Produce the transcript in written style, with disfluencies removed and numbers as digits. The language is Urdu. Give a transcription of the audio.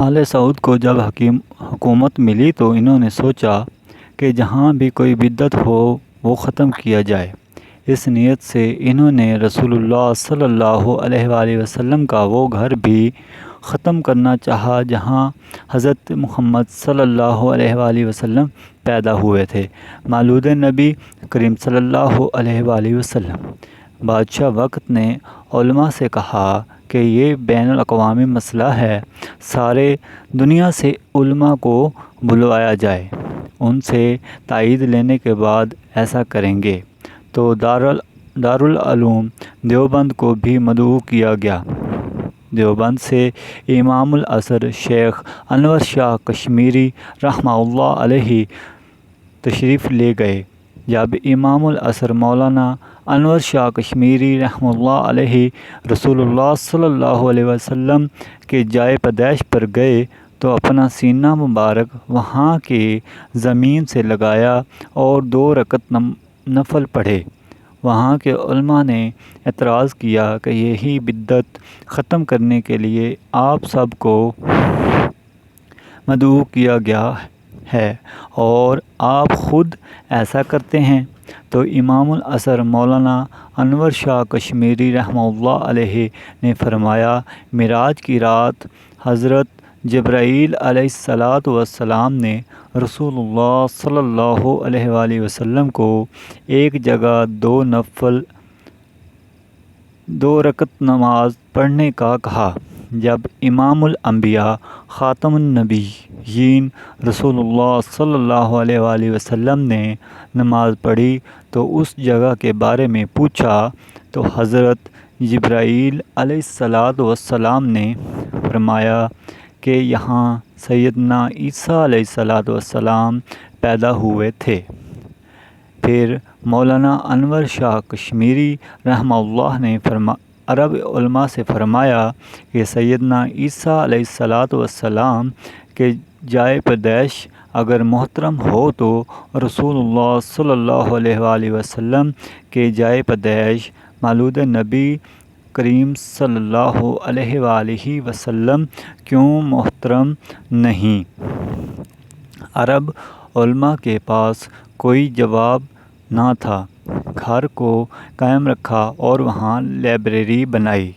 آل سعود کو جب حکومت ملی تو انہوں نے سوچا کہ جہاں بھی کوئی بدعت ہو وہ ختم کیا جائے۔ اس نیت سے انہوں نے رسول اللہ صلی اللہ علیہ وآلہ وسلم کا وہ گھر بھی ختم کرنا چاہا جہاں حضرت محمد صلی اللہ علیہ وآلہ وسلم پیدا ہوئے تھے، مولود نبی کریم صلی اللہ علیہ وآلہ وسلم۔ بادشاہ وقت نے علماء سے کہا کہ یہ بین الاقوامی مسئلہ ہے، سارے دنیا سے علماء کو بلوایا جائے، ان سے تائید لینے کے بعد ایسا کریں گے۔ تو دارالعلوم دیوبند کو بھی مدعو کیا گیا۔ دیوبند سے امام الازہر شیخ انور شاہ کشمیری رحمہ اللہ علیہ تشریف لے گئے۔ جب امام الازہر مولانا انور شاہ کشمیری رحمہ اللہ علیہ رسول اللہ صلی اللہ علیہ وسلم کے جائے پیدائش پر گئے تو اپنا سینہ مبارک وہاں کی زمین سے لگایا اور 2 رکعت نفل پڑھے۔ وہاں کے علماء نے اعتراض کیا کہ یہی بدعت ختم کرنے کے لیے آپ سب کو مدعو کیا گیا ہے اور آپ خود ایسا کرتے ہیں۔ تو امام الازہر مولانا انور شاہ کشمیری رحمہ اللہ علیہ نے فرمایا، معراج کی رات حضرت جبرائیل علیہ السلام نے رسول اللہ صلی اللہ علیہ وآلہ وسلم کو ایک جگہ 2 رکعت نماز پڑھنے کا کہا۔ جب امام الانبیاء خاتم النبیین رسول اللہ صلی اللہ علیہ وآلہ وسلم نے نماز پڑھی تو اس جگہ کے بارے میں پوچھا تو حضرت جبرائیل علیہ السلام نے فرمایا کہ یہاں سیدنا عیسیٰ علیہ السلام پیدا ہوئے تھے۔ پھر مولانا انور شاہ کشمیری رحمہ اللہ نے عرب علماء سے فرمایا کہ سیدنا عیسیٰ علیہ السلام کے جائے پیدائش اگر محترم ہو تو رسول اللہ صلی اللہ علیہ وآلہ وسلم کے جائے پیدائش مولود نبی کریم صلی اللہ علیہ وآلہ وسلم کیوں محترم نہیں؟ عرب علماء کے پاس کوئی جواب نہ تھا۔ گھر کو قائم رکھا اور وہاں لائبریری بنائی۔